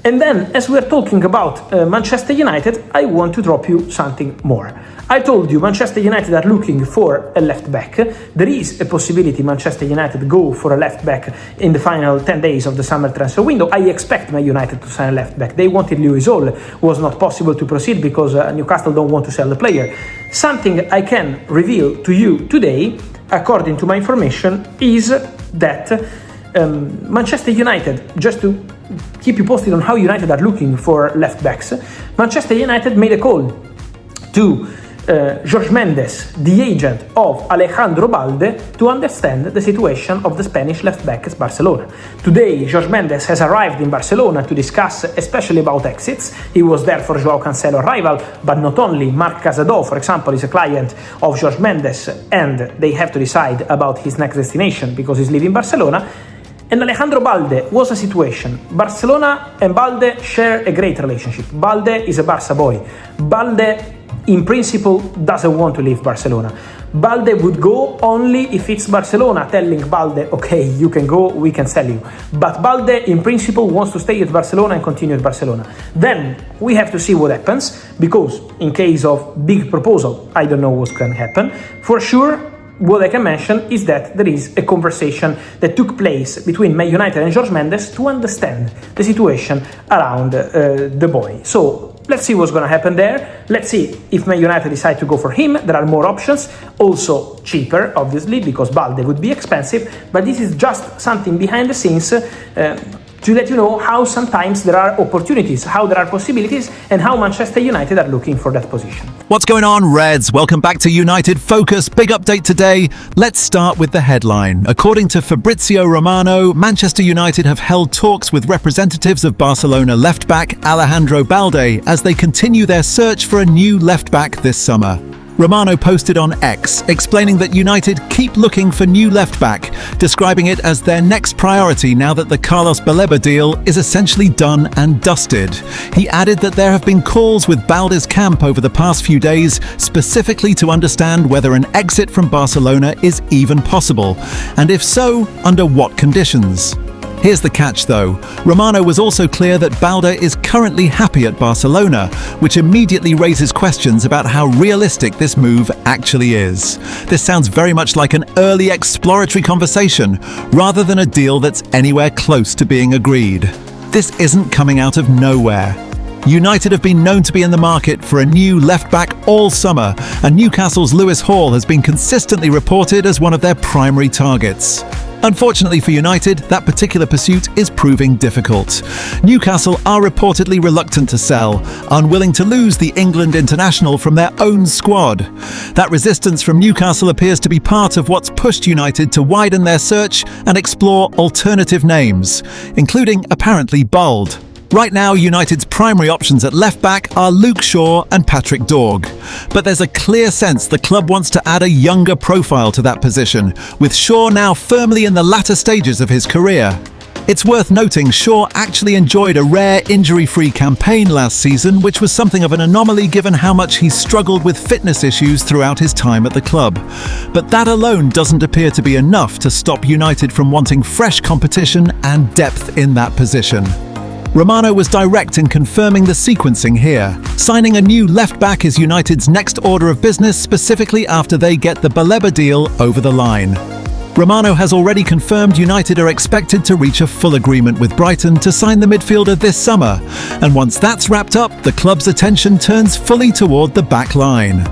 And then, as we're talking about Manchester United, I want to drop you something more. I told you Manchester United are looking for a left back. There is a possibility Manchester United go for a left back in the final 10 days of the summer transfer window. I expect Man United to sign a left back. They wanted Lewis Hall, was not possible to proceed because Newcastle don't want to sell the player. Something I can reveal to you today, according to my information, is that Manchester United, just to keep you posted on how United are looking for left backs, Manchester United made a call to Jorge Mendes, the agent of Alejandro Balde, to understand the situation of the Spanish left back at Barcelona. Today, Jorge Mendes has arrived in Barcelona to discuss especially about exits. He was there for Joao Cancelo's arrival, but not only. Marc Casado, for example, is a client of Jorge Mendes, and they have to decide about his next destination because he's leaving Barcelona. And Alejandro Balde was a situation. Barcelona and Balde share a great relationship. Balde is a Barca boy. Balde, in principle, doesn't want to leave Barcelona. Balde would go only if it's Barcelona telling Balde, okay, you can go, we can sell you. But Balde, in principle, wants to stay at Barcelona and continue at Barcelona. Then we have to see what happens, because in case of big proposal, I don't know what's going to happen. For sure, what I can mention is that there is a conversation that took place between Man United and Jorge Mendes to understand the situation around the boy. So let's see what's going to happen there. Let's see if Man United decide to go for him. There are more options, also cheaper, obviously, because Balde would be expensive. But this is just something behind the scenes to let you know how sometimes there are opportunities, how there are possibilities, and how Manchester United are looking for that position. What's going on, Reds? Welcome back to United Focus. Big update today. Let's start with the headline. According to Fabrizio Romano, Manchester United have held talks with representatives of Barcelona left-back Alejandro Balde as they continue their search for a new left-back this summer. Romano posted on X, explaining that United keep looking for new left-back, describing it as their next priority now that the Carlos Baleba deal is essentially done and dusted. He added that there have been calls with Balde's camp over the past few days, specifically to understand whether an exit from Barcelona is even possible, and if so, under what conditions. Here's the catch though. Romano was also clear that Balde is currently happy at Barcelona, which immediately raises questions about how realistic this move actually is. This sounds very much like an early exploratory conversation, rather than a deal that's anywhere close to being agreed. This isn't coming out of nowhere. United have been known to be in the market for a new left-back all summer, and Newcastle's Lewis Hall has been consistently reported as one of their primary targets. Unfortunately for United, that particular pursuit is proving difficult. Newcastle are reportedly reluctant to sell, unwilling to lose the England international from their own squad. That resistance from Newcastle appears to be part of what's pushed United to widen their search and explore alternative names, including apparently Balde. Right now, United's primary options at left-back are Luke Shaw and Patrick Dorg. But there's a clear sense the club wants to add a younger profile to that position, with Shaw now firmly in the latter stages of his career. It's worth noting Shaw actually enjoyed a rare injury-free campaign last season, which was something of an anomaly given how much he struggled with fitness issues throughout his time at the club. But that alone doesn't appear to be enough to stop United from wanting fresh competition and depth in that position. Romano was direct in confirming the sequencing here. Signing a new left-back is United's next order of business, specifically after they get the Baleba deal over the line. Romano has already confirmed United are expected to reach a full agreement with Brighton to sign the midfielder this summer, and once that's wrapped up, the club's attention turns fully toward the back line.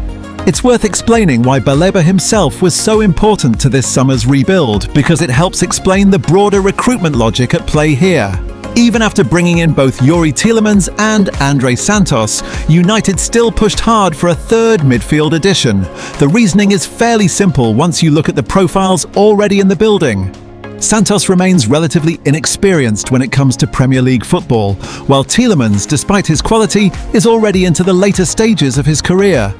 It's worth explaining why Baleba himself was so important to this summer's rebuild, because it helps explain the broader recruitment logic at play here. Even after bringing in both Yuri Tielemans and Andre Santos, United still pushed hard for a third midfield addition. The reasoning is fairly simple once you look at the profiles already in the building. Santos remains relatively inexperienced when it comes to Premier League football, while Tielemans, despite his quality, is already into the later stages of his career.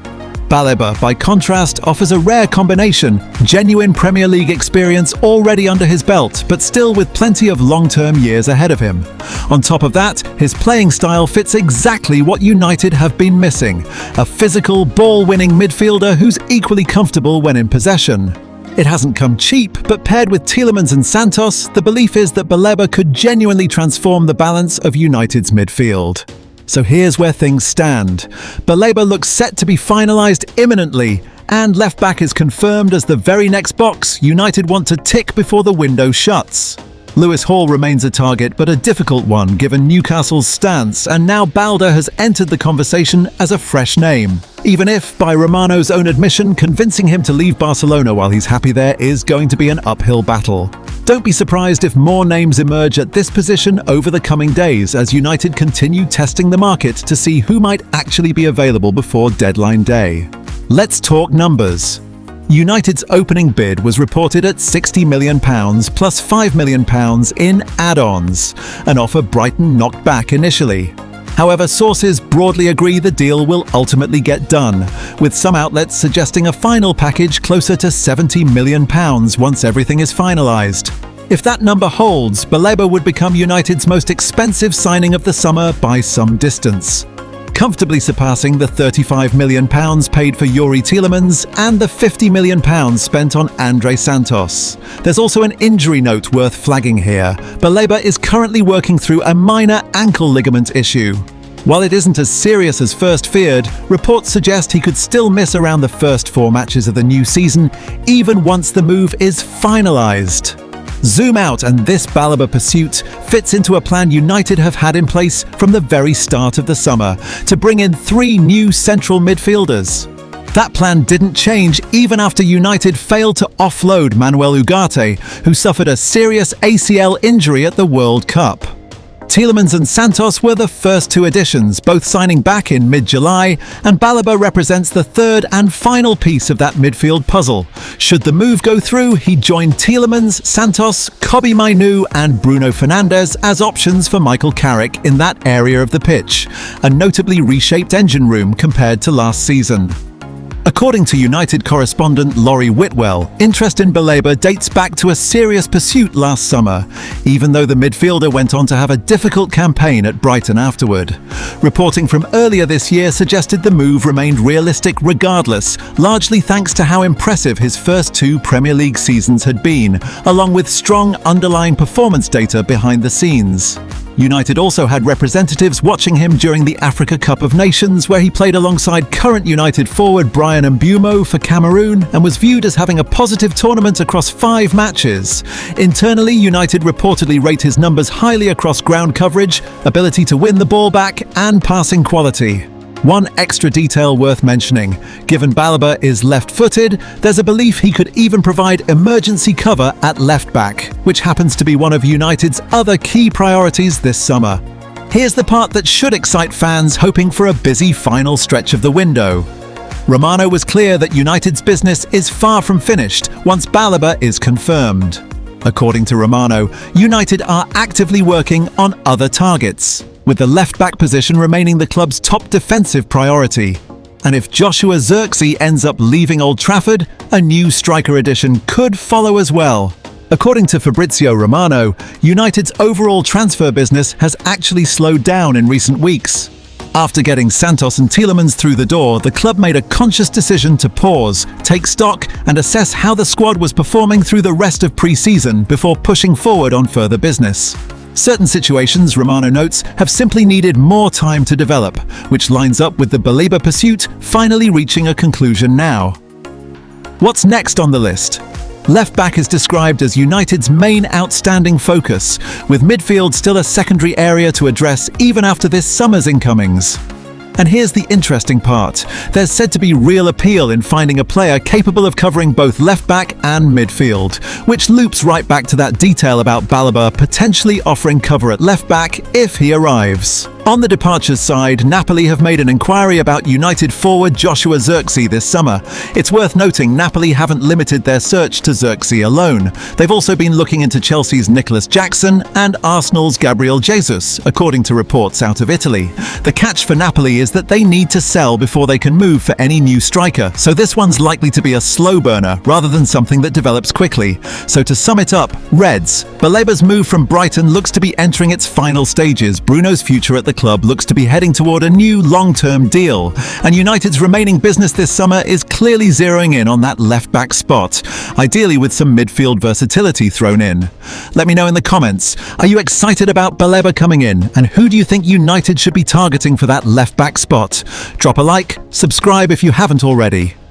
Baleba, by contrast, offers a rare combination, genuine Premier League experience already under his belt, but still with plenty of long-term years ahead of him. On top of that, his playing style fits exactly what United have been missing, a physical, ball-winning midfielder who's equally comfortable when in possession. It hasn't come cheap, but paired with Tielemans and Santos, the belief is that Baleba could genuinely transform the balance of United's midfield. So here's where things stand. Baleba looks set to be finalised imminently, and left-back is confirmed as the very next box United want to tick before the window shuts. Lewis Hall remains a target, but a difficult one given Newcastle's stance, and now Balde has entered the conversation as a fresh name. Even if, by Romano's own admission, convincing him to leave Barcelona while he's happy there is going to be an uphill battle. Don't be surprised if more names emerge at this position over the coming days as United continue testing the market to see who might actually be available before deadline day. Let's talk numbers. United's opening bid was reported at £60 million plus £5 million in add-ons, an offer Brighton knocked back initially. However, sources broadly agree the deal will ultimately get done, with some outlets suggesting a final package closer to £70 million once everything is finalised. If that number holds, Baleba would become United's most expensive signing of the summer by some distance, comfortably surpassing the £35 million paid for Yuri Tielemans and the £50 million spent on Andre Santos. There's also an injury note worth flagging here. Baleba is currently working through a minor ankle ligament issue. While it isn't as serious as first feared, reports suggest he could still miss around the first 4 matches of the new season, even once the move is finalised. Zoom out and this Baleba pursuit fits into a plan United have had in place from the very start of the summer to bring in 3 new central midfielders. That plan didn't change even after United failed to offload Manuel Ugarte, who suffered a serious ACL injury at the World Cup. Tielemans and Santos were the first 2 additions, both signing back in mid-July, and Baleba represents the third and final piece of that midfield puzzle. Should the move go through, he'd join Tielemans, Santos, Kobbie Mainoo and Bruno Fernandes as options for Michael Carrick in that area of the pitch, a notably reshaped engine room compared to last season. According to United correspondent Laurie Whitwell, interest in Baleba dates back to a serious pursuit last summer, even though the midfielder went on to have a difficult campaign at Brighton afterward. Reporting from earlier this year suggested the move remained realistic regardless, largely thanks to how impressive his first 2 Premier League seasons had been, along with strong underlying performance data behind the scenes. United also had representatives watching him during the Africa Cup of Nations, where he played alongside current United forward Brian Mbeumo for Cameroon and was viewed as having a positive tournament across 5 matches. Internally, United reportedly rate his numbers highly across ground coverage, ability to win the ball back, and passing quality. One extra detail worth mentioning: given Baleba is left-footed, there's a belief he could even provide emergency cover at left-back, which happens to be one of United's other key priorities this summer. Here's the part that should excite fans hoping for a busy final stretch of the window. Romano was clear that United's business is far from finished once Baleba is confirmed. According to Romano, United are actively working on other targets, with the left-back position remaining the club's top defensive priority. And if Joshua Zirkzee ends up leaving Old Trafford, a new striker addition could follow as well. According to Fabrizio Romano, United's overall transfer business has actually slowed down in recent weeks. After getting Santos and Tielemans through the door, the club made a conscious decision to pause, take stock, and assess how the squad was performing through the rest of pre-season before pushing forward on further business. Certain situations, Romano notes, have simply needed more time to develop, which lines up with the Baleba pursuit finally reaching a conclusion now. What's next on the list? Left-back is described as United's main outstanding focus, with midfield still a secondary area to address even after this summer's incomings. And here's the interesting part. There's said to be real appeal in finding a player capable of covering both left-back and midfield, which loops right back to that detail about Baleba potentially offering cover at left-back if he arrives. On the departures side, Napoli have made an inquiry about United forward Joshua Zirkzee this summer. It's worth noting Napoli haven't limited their search to Zirkzee alone. They've also been looking into Chelsea's Nicolas Jackson and Arsenal's Gabriel Jesus, according to reports out of Italy. The catch for Napoli is that they need to sell before they can move for any new striker, so this one's likely to be a slow burner rather than something that develops quickly. So to sum it up, Reds, Baleba's move from Brighton looks to be entering its final stages. Bruno's future at the club looks to be heading toward a new long-term deal, and United's remaining business this summer is clearly zeroing in on that left-back spot, ideally with some midfield versatility thrown in. Let me know in the comments, are you excited about Baleba coming in, and who do you think United should be targeting for that left-back spot? Drop a like, subscribe if you haven't already.